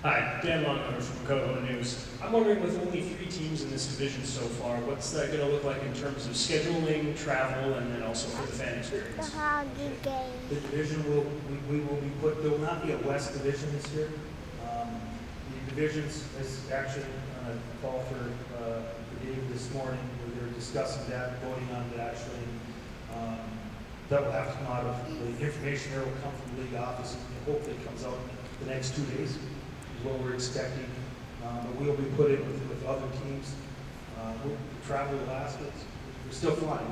Hi, Dan Longhorn from Coho News. I'm wondering, with only 3 teams in this division so far, what's that going to look like in terms of scheduling, travel, and then also for the fan experience? The hockey game. The division we will be put, there will not be a West division this year. The divisions is actually on a call for Dave this morning, where they're discussing that, voting on it actually. That will have to come out of, the information there will come from the league office, and hopefully it comes out the next 2 days, is what we're expecting. But we'll be put in with other teams. We'll travel to Alaska. We're still flying.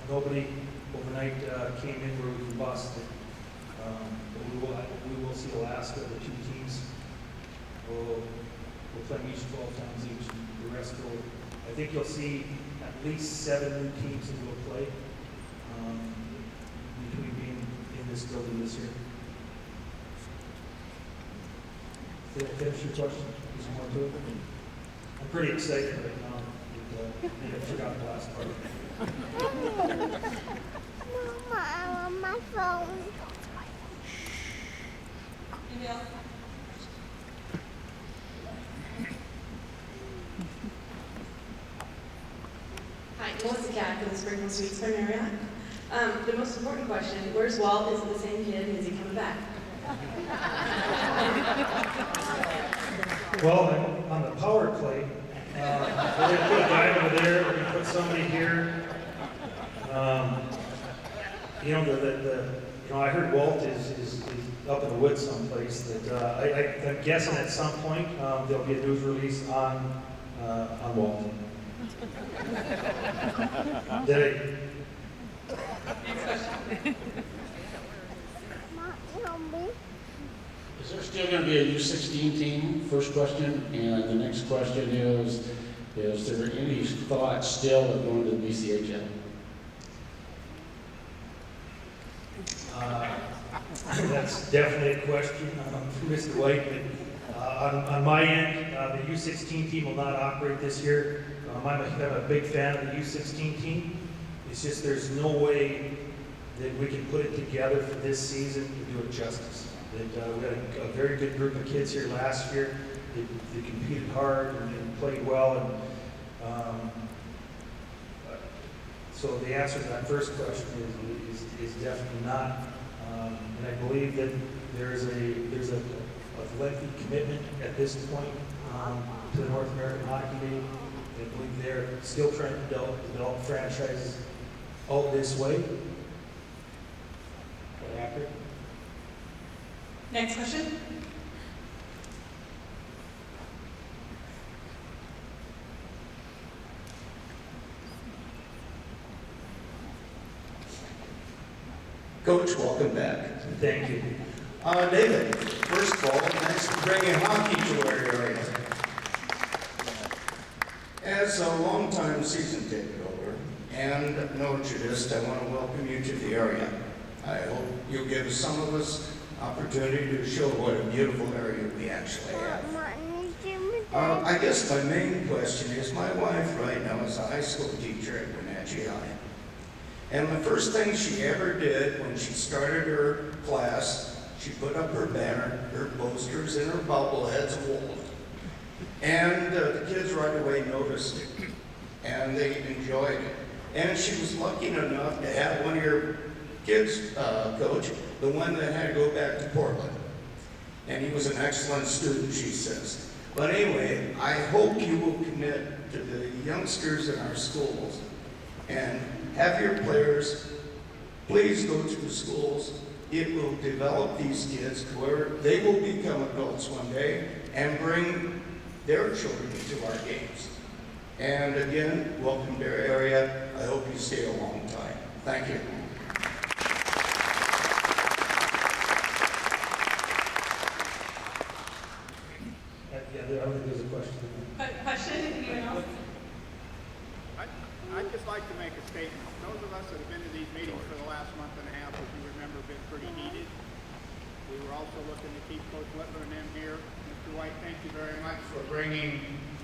Nobody overnight came in where we were busted. But we will see Alaska, the 2 teams. We'll play each 12 times each. The rest will, I think you'll see at least 7 new teams that will play between being in this building this year. Did I finish your question? Is there more to it? I'm pretty excited right now. I forgot the last part. Mama, I want my phone. Email. Hi, Melissa Cat from the Springfield Suites by Marriott. The most important question, where's Walt? Is it the same kid? Is he coming back? Well, on the power play, we're going to put a guy over there, we're going to put somebody here. I heard Walt is up in the woods someplace. That I'm guessing at some point there'll be a news release on Walt. Did I? Is there still going to be a U16 team? First question. And the next question is there any thought still of going to the BCHL? That's definitely a question for Mr. White. On my end, the U16 team will not operate this year. I'm a big fan of the U16 team. It's just there's no way that we can put it together for this season to do it justice. We had a very good group of kids here last year. They competed hard and played well. So the answer to that first question is definitely not. And I believe that there's a lengthy commitment at this point to the North American Hockey League. I believe they're still trying to develop franchises out this way. Accurate? Next question. Coach, welcome back. Thank you. David, first of all, thanks for bringing hockey to our area. As a longtime season ticket holder and Norchardist, I want to welcome you to the area. I hope you'll give some of us opportunity to show what a beautiful area we actually have. I guess my main question is, my wife right now is a high school teacher at Wenatchee High. And the first thing she ever did when she started her class, she put up her banner, her posters, and her bobbleheads of Walt. And the kids right away noticed it, and they enjoyed it. And she was lucky enough to have one of your kids, coach, the one that had to go back to Portland. And he was an excellent student, she says. But anyway, I hope you will commit to the youngsters in our schools and have your players please go to the schools. It will develop these kids to where they will become adults one day and bring their children to our games. And again, welcome to our area. I hope you stay a long time. Thank you. I don't think there's a question. Question? Anyone else? I'd just like to make a statement. Those of us that have been to these meetings for the last month and a half, as you remember, have been pretty heated. We were also looking to keep Coach Littler and them here. Mr. White, thank you very much for bringing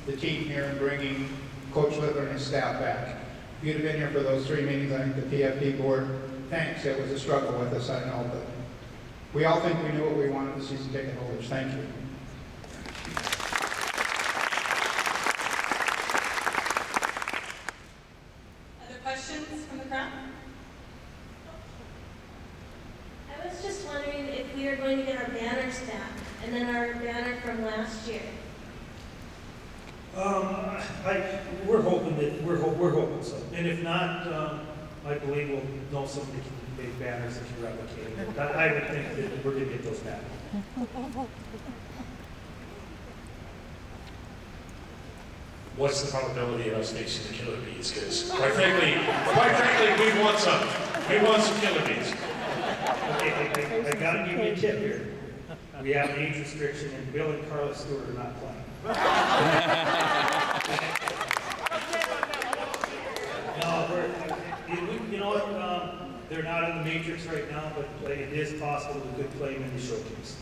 the team here and bringing Coach Littler and his staff back. If you'd have been here for those 3 meetings, I think the PFD board, thanks. It was a struggle with us, I know, but we all think we knew what we wanted the season ticket holders. Thank you. And then our banner from last year. We're hoping so. And if not, I believe we'll know somebody can make banners that can replicate it. I would think that we're gonna get those back. What's the probability of us facing the killer bees? Because quite frankly, we want some. We want some killer bees. Okay, I gotta give you a tip here. We have an age restriction, and Bill and Carla Stewart are not playing. No, you know what? They're not in the matrix right now, but it is possible we could play them in the showcase.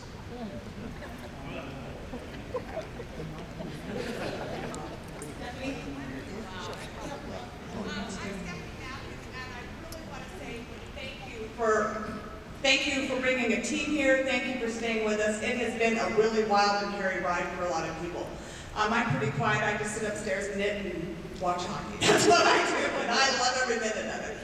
Thank you for bringing a team here. Thank you for staying with us. It has been a really wild and hairy ride for a lot of people. I'm pretty quiet. I just sit upstairs and knit and watch hockey. That's what I do, and I love every minute of it.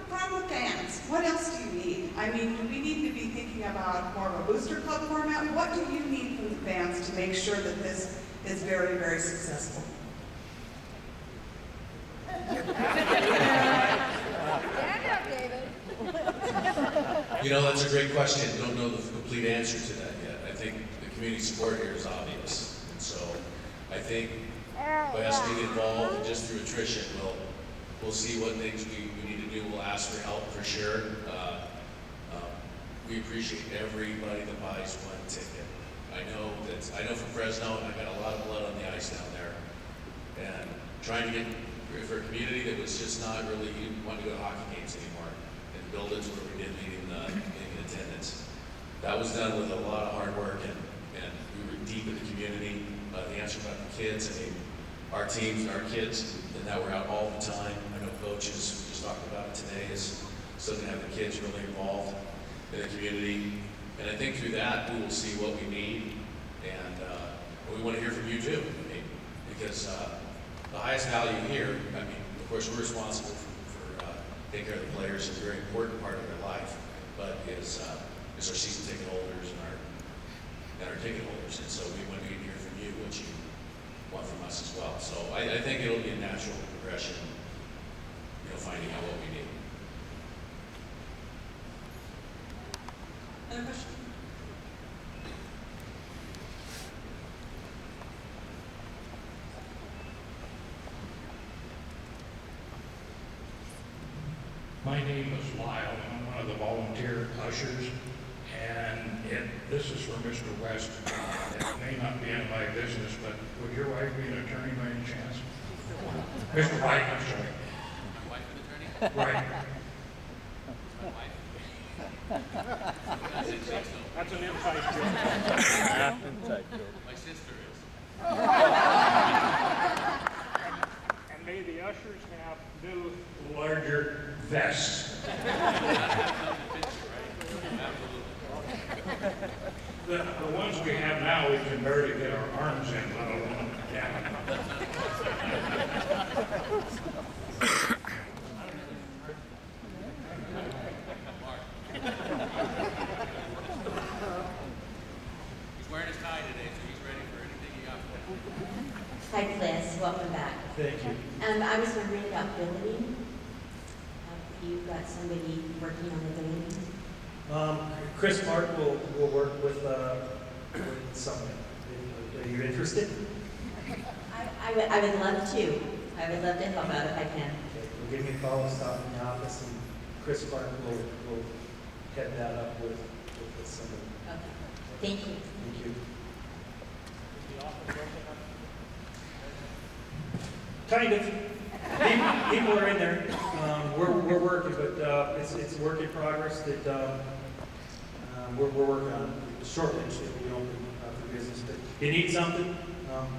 From the fans, what else do you need? I mean, do we need to be thinking about more of a booster club format? What do you need from the fans to make sure that this is very, very successful? You know, that's a great question. Don't know the complete answer to that yet. I think the community support here is obvious. And so I think by us being involved just through attrition, we'll see what things we need to do. We'll ask for help for sure. We appreciate everybody that buys one ticket. I know from Fresno, I got a lot of blood on the ice down there. And trying to get for a community that was just not really, you wanted to go to hockey games anymore and buildings where we did meeting attendance. That was done with a lot of hard work and we were deep in the community. The answer about the kids, I mean, our teams and our kids, and that we're out all the time. I know coaches, we just talked about it today, is still gonna have the kids really involved in the community. And I think through that, we will see what we need. And we want to hear from you too. I mean, because the highest value here, I mean, of course, we're responsible for taking care of the players. It's a very important part of their life, but is our season ticket holders and our ticket holders. And so we want to hear from you what you want from us as well. So I think it'll be a natural progression, finding out what we need. Another question? My name is Lyle, and I'm one of the volunteer ushers, and this is for Mr. West. It may not be in my business, but would your wife be an attorney by any chance? Mr. White, I'm sorry. My wife an attorney? Right. My wife? That's an inside joke. My sister is. And may the ushers have new Larger vests. The ones we have now, we can barely get our arms in, let alone down. He's wearing his tie today, so he's ready for anything you got. Hi, Liz. Welcome back. Thank you. I was wondering about billeting. Have you got somebody working on the billeting? Chris Mark will work with someone. Are you interested? I would love to. I would love to help out if I can. Okay, well, give me a call, stop in the office, and Chris Mark will head that up with somebody. Okay. Thank you. Thank you. Kind of. People are in there. We're working, but it's a work in progress that we're working on. Shortly, should be open for business. But if you need something,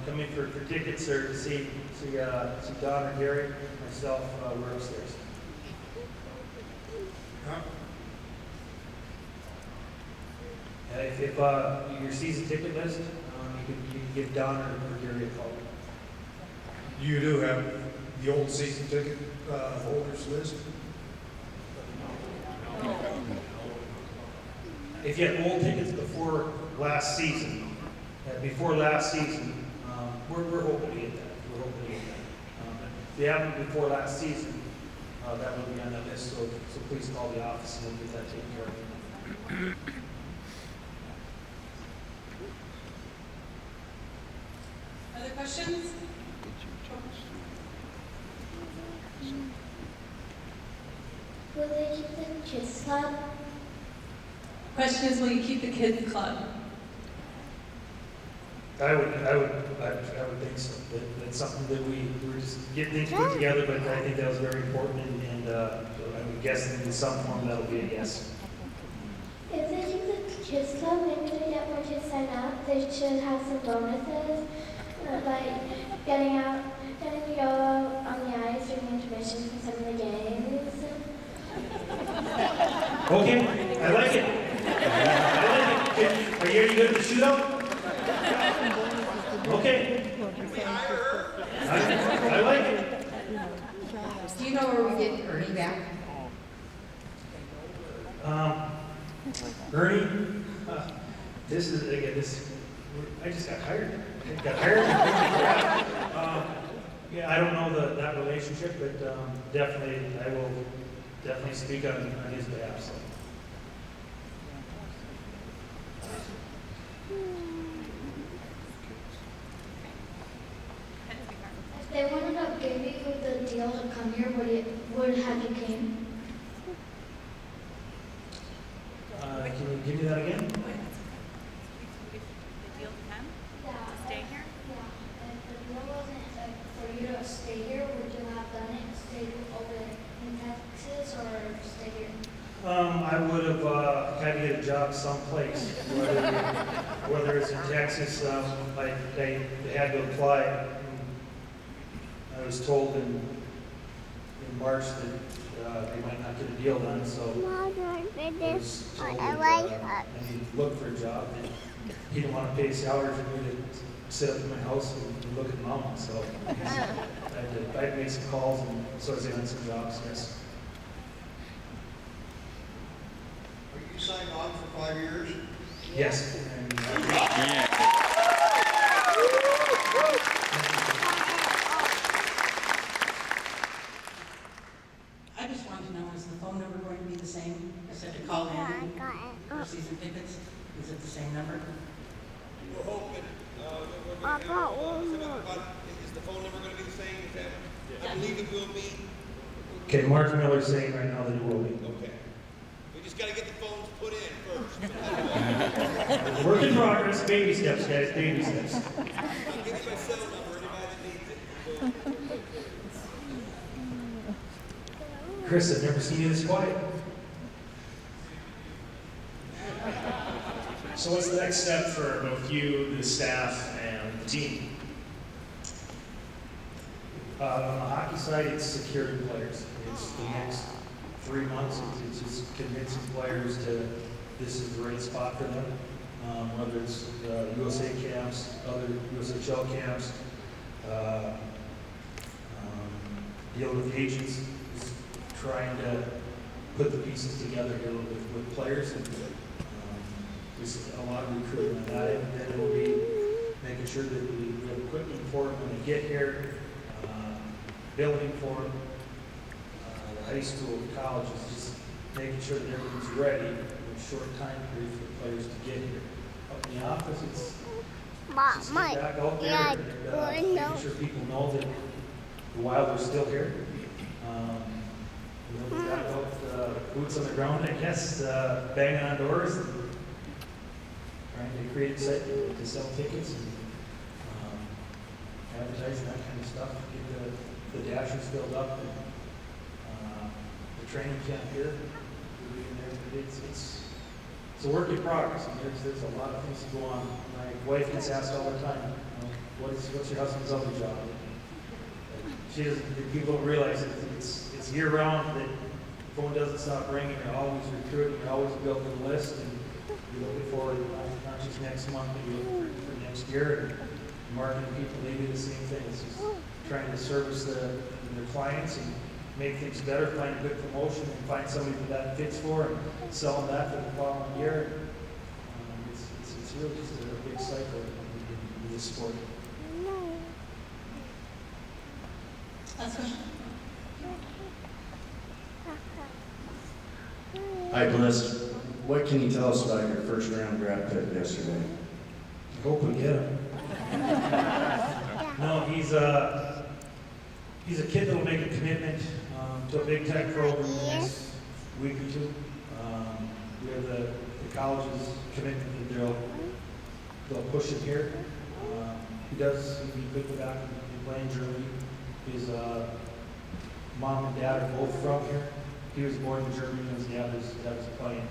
come in for tickets or to see Don or Gary, myself, we're upstairs. If your season ticket list, you can give Don or Gary a call. You do have the old season ticket holders list? If you had old tickets before last last season, before last season, we're hoping to get that. We're hoping to get that. If they haven't before last season, that will be on that list, so please call the office and we'll get that taken care of. Other questions? Will they keep the kids club? Question is, will you keep the kids club? I would think so. That's something that we're just getting things put together, but I think that was very important, and I'm guessing in some form that'll be a yes. If they keep the kids club, maybe to get more kids sign up, they should have some bonuses, like getting to go on the ice during intermission for some of the games. Okay, I like it. Are you any good at the shootout? Okay. I like it. Do you know where we get Ernie back? Ernie, this is, again, I just got hired. Yeah, I don't know that relationship, but I will definitely speak on his behalf. So. If they wanted to give you the deal to come here, would have you came? Can you give me that again? Stay here? Yeah. If the deal wasn't for you to stay here, would you have done it? Stayed over in Texas or stay here? I would have had to get a job someplace, whether it's in Texas. They had to apply. I was told in March that they might not get a deal done, so I was told that I need to look for a job. And he didn't want to pay salary for me to sit up in my house and look at the mountains, so I had to make some calls and sort of on some jobs, yes. Are you signed on for 5 years? Yes. And, I just wanted to know, is the phone number going to be the same? I said to call in for season tickets. Is it the same number? We're hoping. I got one more. Is the phone number going to be the same? Is that, I believe it will be. okay, Mark Miller's saying right now that it will be. Okay. We just got to get the phones put in first. Work in progress, baby steps, guys, baby steps. I'll give you my cell number, anybody that needs it. Chris, I've never seen you this quiet. So what's the next step for both you, the staff, and the team? On the hockey side, it's securing players. It's the next 3 months. It's just convincing players to this is the right spot for them. Whether it's USA camps, other USHL camps, dealing with agents, just trying to put the pieces together here with players. And there's a lot of recruiting on that end. Then it will be making sure that we have equipment for them when they get here. Building for them, the high school, colleges, just making sure that everything's ready in a short time period for players to get here. Up in the office, it's just get back out there and making sure people know that the Wild are still here. We got about boots on the ground, I guess, banging on doors, and trying to create excitement to sell tickets and advertising, that kind of stuff, get the dashers filled up, and the training camp here. It's a work in progress, and there's a lot of things to go on. My wife gets asked all the time, what's your husband's other job? She doesn't, people don't realize it's year round, that the phone doesn't stop ringing, you're always recruiting, you're always building a list, and you're looking forward to not just next month, but you're looking for next year. And marketing people, they do the same thing. It's just trying to service their clients and make things better, find a good promotion, and find somebody that fits for, and sell them that for the following year. It's really just big cycle in this sport. Last question. Hi, Bliss. What can you tell us about your first round draft pick yesterday? I hope we get him. No, he's a kid that will make a commitment to a Big Tech program in the next week or two. We have the college's commitment that they'll push him here. He could go back and play in Germany. His mom and dad are both from here. He was born in Germany and his dad was playing.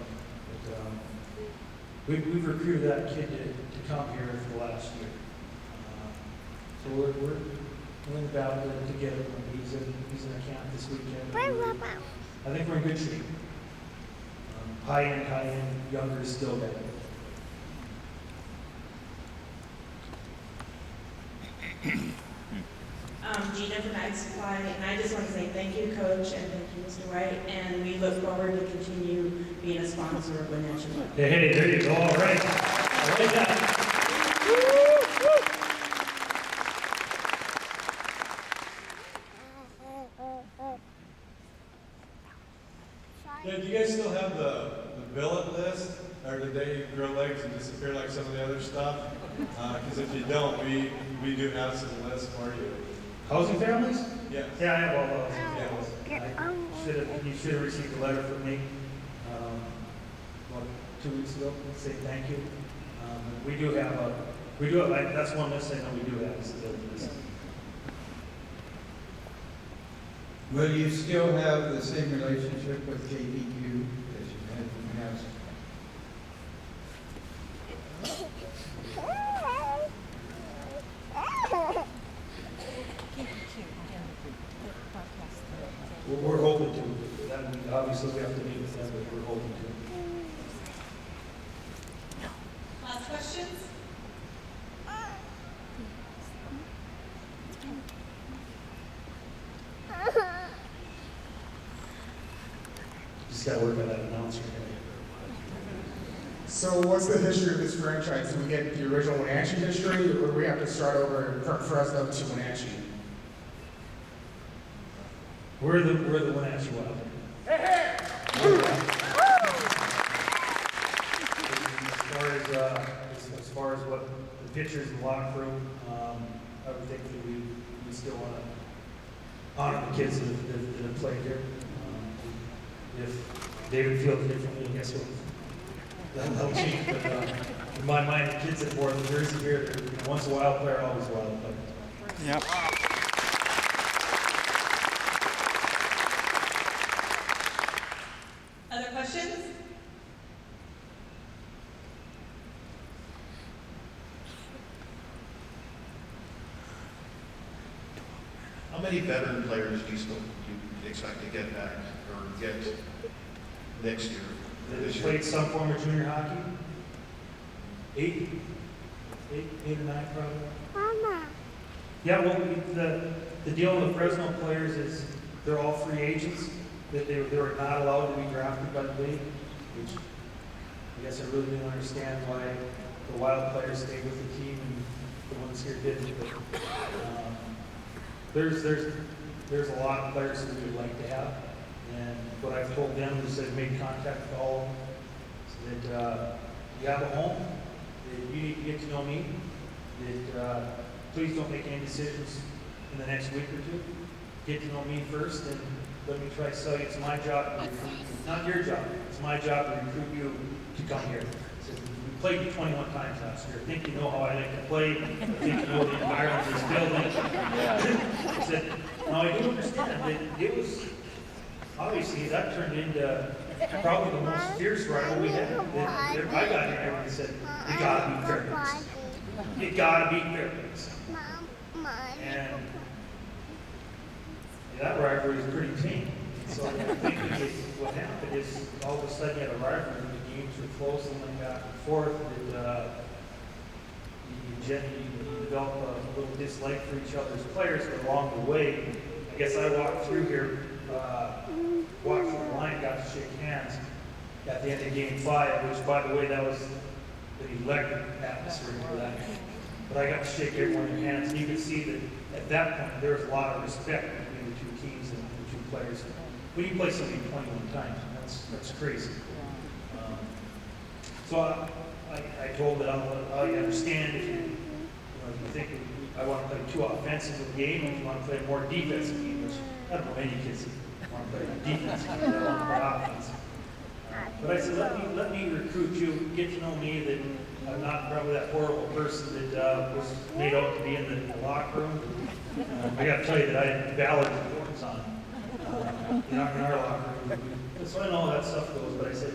But, we've recruited that kid to come here for the last year. So we're in the battle to get him. He's in a camp this weekend. I think we're in good shape. High end, younger is still better. Gina from Ag Supply, and I just want to say thank you, Coach, and thank you, Mr. White, and we look forward to continue being a sponsor of Wenatchee. Hey, there you go. All right. I like that. Yeah, do you guys still have the billet list? Or did they grow legs and disappear like some of the other stuff? Because if you don't, we do have some lists for you. Housing families? Yes. Yeah, I have all those. You should have received a letter from me about 2 weeks ago, say thank you. We do have that's one list I know we do have, is the building list. Will you still have the same relationship with KBQ as you had in the past? We're hoping to. Obviously, we have to meet with them, but we're hoping to. Last questions? Just got to work on that announcer. So what's the history of this franchise? Do we get the original Wenatchee history, or do we have to start over from Fresno to Wenatchee? We're the Wenatchee Wild. As far as what the pitchers in the locker room, I would think that we still want to honor the kids that have played here. If David feels differently, I guess that'll change. But in my mind, the kids that wore the jersey here, they're once a Wild player, always a Wild player. Yep. Other questions? How many veteran players do you expect to get back or get next year? That played some form of junior hockey. Eight or nine probably. Mama. Yeah, well, the deal with the Fresno players is they're all free agents. That they were not allowed to be drafted by the league, which I guess I really didn't understand why the Wild players stayed with the team and the ones here didn't. But there's a lot of players that we would like to have, and what I've told them is I've made contact with all of them, so that you have a home, that you need to get to know me, that please don't make any decisions in the next week or two. Get to know me first, and let me try to sell you. It's my job to recruit you. It's not your job. It's my job to recruit you to come here. So we played you 21 times last year. I think you know how I like to play. I think you know the environment of this building. I said, now I do understand that it was, obviously, that turned into probably the most fierce rival we had. I got here and said, you gotta beat Fairbanks. You gotta beat Fairbanks. And that rivalry is pretty tame. So I think what happened is all of a sudden you had a rivalry, the games were close and went back and forth, and you develop a little dislike for each other's players, but along the way, I guess I walked through here, walked through the line, got to shake hands at the end of game 5, which, by the way, that was electric atmosphere for that. But I got to shake everyone's hands, and you can see that at that point, there was a lot of respect between the two teams and the two players. When you play somebody 21 times, that's crazy. So I told them, I understand if you think I want to play too offensive a game, if you want to play a more defensive game, which I don't know many kids that want to play defensive, they want to play offense. But I said, let me recruit you, get to know me, that I'm not probably that horrible person that was made out to be in the locker room. I got to tell you that I had valid reports on in our locker room. So I know how that stuff goes, but I said,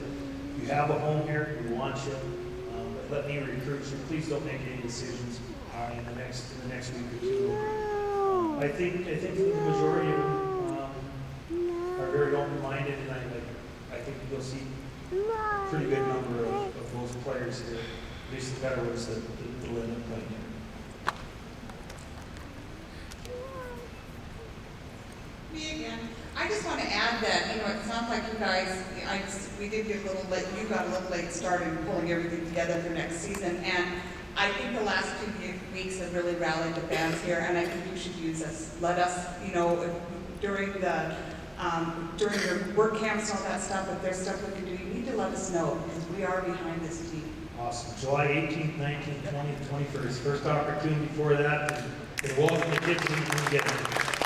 you have a home here, we want you, but let me recruit you. Please don't make any decisions in the next week or two. I think the majority of them are very open-minded, and I think you'll see a pretty good number of those players here, at least the better ones that will end up playing here. Me again. I just want to add that, it sounds like you guys, we did get a little late, you got a little late start in pulling everything together for next season, and I think the last 2 weeks have really rallied the fans here, and I think you should use us. Let us, during your work camps and all that stuff, if there's stuff we can do, you need to let us know, because we are behind this team. Awesome. July 18th, 19th, 20th, 21st. First opportunity for that. And welcome the kids when you can get them.